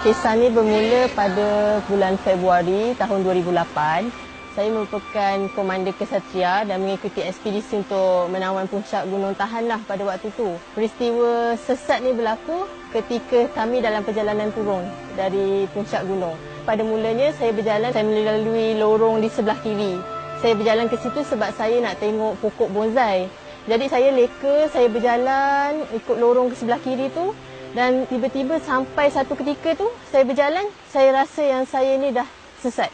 Kisah ni bermula pada bulan Februari tahun 2008. Saya merupakan komander Kesatria dan mengikuti ekspedisi untuk menawan puncak Gunung Tahan lah pada waktu itu. Peristiwa sesat ni berlaku ketika kami dalam perjalanan turun dari puncak gunung. Pada mulanya saya melalui lorong di sebelah kiri. Saya berjalan ke situ sebab saya nak tengok pokok bonsai. Jadi saya leka, saya berjalan ikut lorong ke sebelah kiri tu. Dan tiba-tiba sampai satu ketika tu, saya berjalan, saya rasa yang saya ni dah sesat.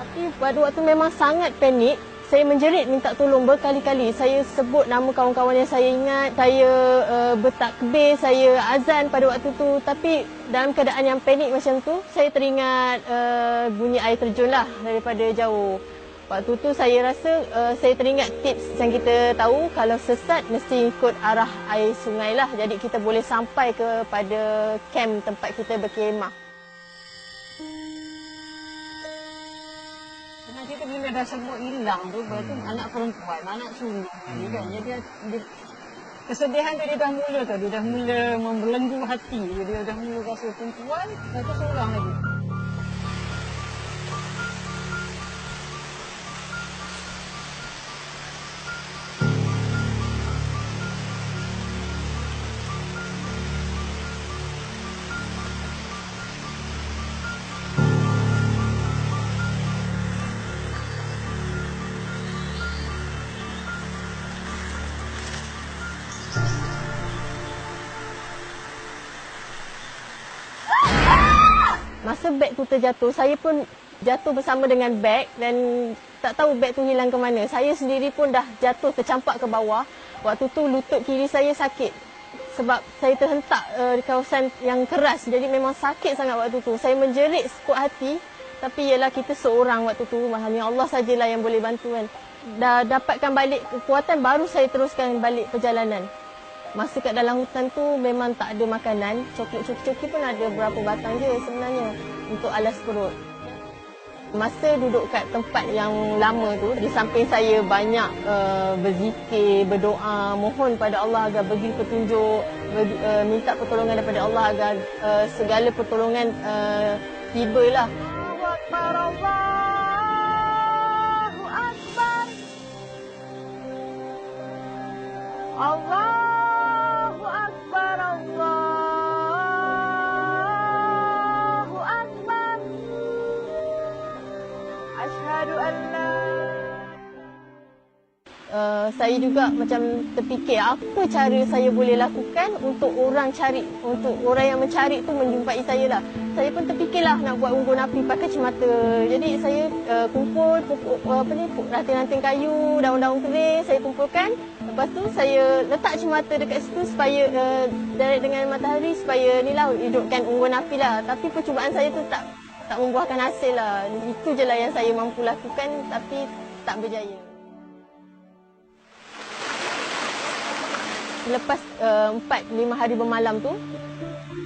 Tapi pada waktu memang sangat panik, saya menjerit minta tolong berkali-kali. Saya sebut nama kawan-kawan yang saya ingat, saya bertakbir, saya azan pada waktu tu. Tapi dalam keadaan yang panik macam tu, saya teringat bunyi air terjun lah daripada jauh. Waktu tu saya rasa saya teringat tips yang kita tahu kalau sesat mesti ikut arah air sungai lah. Jadi kita boleh sampai kepada kamp tempat kita berkhemah. Kita bila dah sebut hilang tu, berarti anak perempuan, anak sulung kan. Jadi kesedihan tu dia dah mula tu, dia dah mula membelenggu hati. Dia dah mula rasa perempuan, satu seorang lagi. Masa beg tu terjatuh, saya pun jatuh bersama dengan beg dan tak tahu beg tu hilang ke mana. Saya sendiri pun dah jatuh tercampak ke bawah. Waktu tu lutut kiri saya sakit sebab saya terhentak di kawasan yang keras. Jadi memang sakit sangat waktu tu. Saya menjerit sekuat hati. Tapi ialah kita seorang waktu tu. Hanya Allah sajalah yang boleh bantu kan. Dah dapatkan balik kekuatan baru saya teruskan balik perjalanan. Masa kat dalam hutan tu memang tak ada makanan. Coki pun ada berapa batang je sebenarnya untuk alas perut. Masa duduk kat tempat yang lama tu, di samping saya banyak berzikir, berdoa, mohon pada Allah agar bagi petunjuk, minta pertolongan daripada Allah agar segala pertolongan tibalah. Allahu Akbar, Allahu Akbar. Allahu Akbar, Allahu Akbar. Asyhadu an la. Saya juga macam terfikir apa cara saya boleh lakukan untuk orang yang mencari tu menjumpai saya lah. Saya pun terfikirlah nak buat unggun api pakai cemata. Jadi saya kumpul ranting-ranting kayu, daun-daun kering, saya kumpulkan. Lepas tu saya letak cemata dekat situ supaya direct dengan matahari supaya ni lah hidupkan unggun api lah. Tapi percubaan saya tu tak membuahkan hasil lah. Itu je lah yang saya mampu lakukan tapi tak berjaya. Lepas 4-5 hari bermalam tu,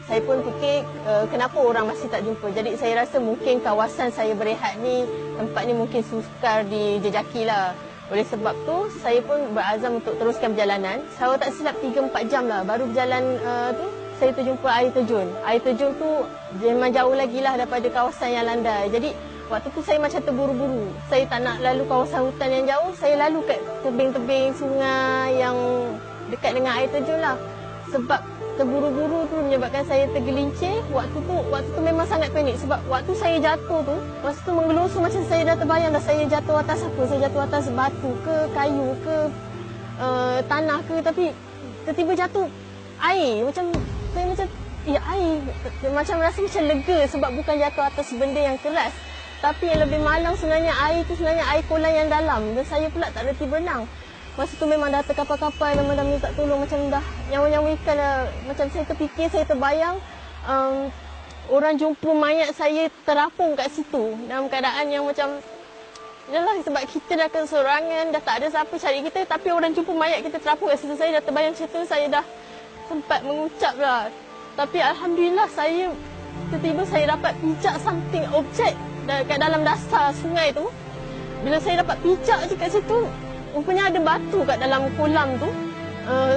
saya pun fikir kenapa orang masih tak jumpa. Jadi saya rasa mungkin kawasan saya berehat ni, tempat ni mungkin sukar dijejaki lah. Oleh sebab tu, saya pun berazam untuk teruskan perjalanan. Kalau tak silap 3-4 jam lah. Baru berjalan tu, saya terjumpa air terjun. Air terjun tu memang jauh lagi lah daripada kawasan yang landai. Jadi waktu tu saya macam terburu-buru. Saya tak nak lalu kawasan hutan yang jauh. Saya lalu kat tebing-tebing sungai yang dekat dengan air terjun lah. Sebab terburu-buru tu menyebabkan saya tergelincir. Waktu tu memang sangat panik. Sebab waktu saya jatuh tu, masa tu menggelosor macam saya dah terbayang dah saya jatuh atas apa. Saya jatuh atas batu ke, kayu ke, tanah ke. Tapi tiba-tiba jatuh air. Saya macam, air. Macam rasa macam lega sebab bukan jatuh atas benda yang keras. Tapi yang lebih malang sebenarnya air tu sebenarnya air kolam yang dalam. Dan saya pula tak reti berenang. Masa tu memang dah terkapal-kapal, memang dah minta tolong macam dah nyawa-nyawa ikan dah. Macam saya terfikir, saya terbayang orang jumpa mayat saya terapung kat situ dalam keadaan yang macam yalah sebab kita dah keseorangan, dah tak ada siapa cari kita tapi orang jumpa mayat kita terapung kat situ. Saya dah terbayang macam tu, saya dah sempat mengucap lah. Tapi alhamdulillah saya tiba-tiba saya dapat pijak something objek kat dalam dasar sungai tu. Bila saya dapat pijak je kat situ, rupanya ada batu kat dalam kolam tu.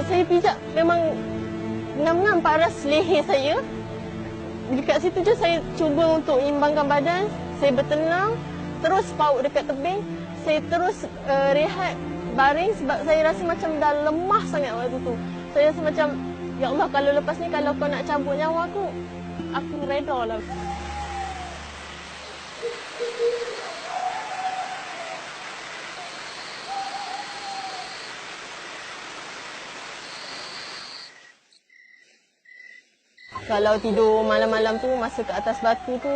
Saya pijak, memang ngam-ngam paras leher saya. Dekat situ je saya cuba untuk imbangkan badan. Saya bertenang, terus paut dekat tebing. Saya terus rehat baring sebab saya rasa macam dah lemah sangat waktu tu. Saya rasa macam, ya Allah, kalau lepas ni kalau kau nak cabut nyawa aku reda lah. Kalau tidur malam-malam tu, masa ke atas batu tu,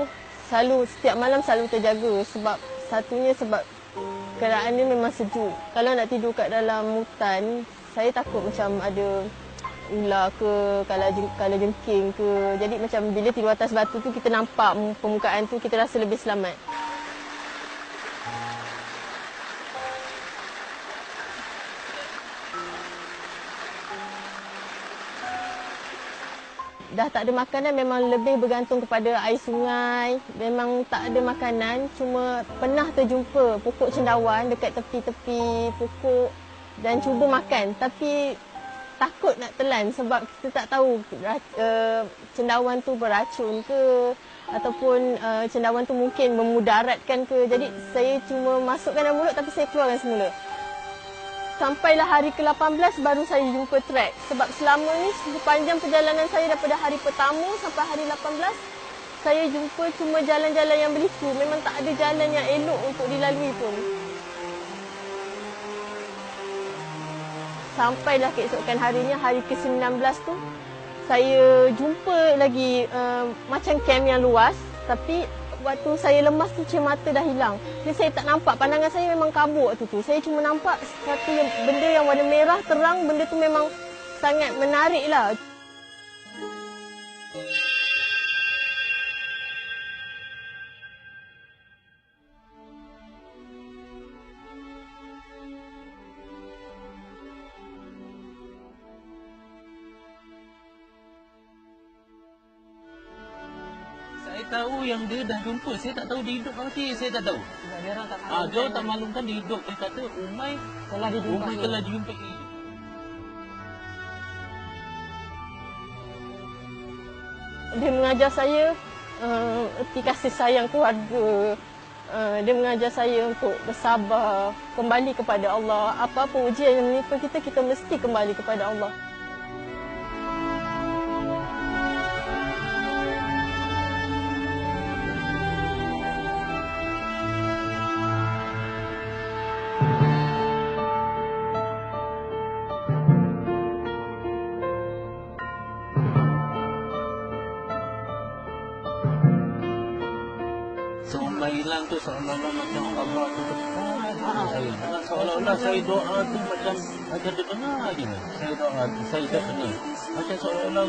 setiap malam selalu terjaga. Sebab satunya sebab keadaan dia memang sejuk. Kalau nak tidur kat dalam hutan, saya takut macam ada ular ke, kalau jengking ke. Jadi macam bila tidur atas batu tu, kita nampak permukaan tu, kita rasa lebih selamat. Dah tak ada makanan, memang lebih bergantung kepada air sungai. Memang tak ada makanan, cuma pernah terjumpa pokok cendawan dekat tepi-tepi pokok dan cuba makan. Tapi takut nak telan sebab kita tak tahu cendawan tu beracun ke ataupun cendawan tu mungkin memudaratkan ke. Jadi saya cuma masukkan dalam mulut tapi saya keluarkan semula. Sampailah hari ke-18 baru saya jumpa trek. Sebab selama ni sepanjang perjalanan saya daripada hari pertama sampai hari 18, saya jumpa cuma jalan-jalan yang berliku. Memang tak ada jalan yang elok untuk dilalui pun. Sampailah keesokan harinya, hari ke-19 tu, saya jumpa lagi macam camp yang luas. Tapi waktu saya lemas tu, cermata dah hilang. Jadi saya tak nampak, pandangan saya memang kabut waktu tu. Saya cuma nampak benda yang warna merah terang, benda tu memang sangat menarik lah. Saya tahu yang dia dah jumpa, saya tak tahu dia hidup mati, saya tak tahu. Dia orang tak maklumkan dia hidup. Dia kata Umay telah dijumpai. Dia mengajar saya erti kasih sayang keluarga. Dia mengajar saya untuk bersabar, kembali kepada Allah. Apa-apa ujian yang menimpa kita, kita mesti kembali kepada Allah. Umay hilang tu seolah-olah macam Allah tu dekat saya. Seolah-olah saya doa tu macam dia dengar je. Saya doa tu, saya tak dengar. Macam seolah-olah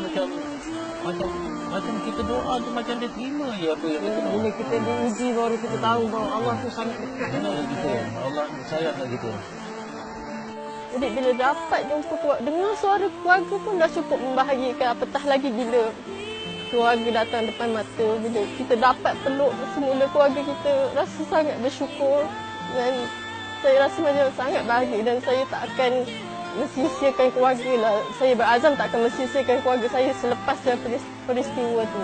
macam kita doa tu macam dia terima je apa yang kita doa. Bila kita diuji baru kita tahu bahawa Allah tu sangat dekat. Gitu. Allah sayang kat kita. Jadi bila dapat jumpa keluarga, dengar suara keluarga pun dah cukup membahagiakan. Apatah lagi bila keluarga datang depan mata. Bila kita dapat peluk semula keluarga kita, rasa sangat bersyukur. Dan saya rasa macam sangat bahagia dan saya tak akan mensia-siakan keluarga lah. Saya berazam tak akan mensia-siakan keluarga saya selepas peristiwa tu.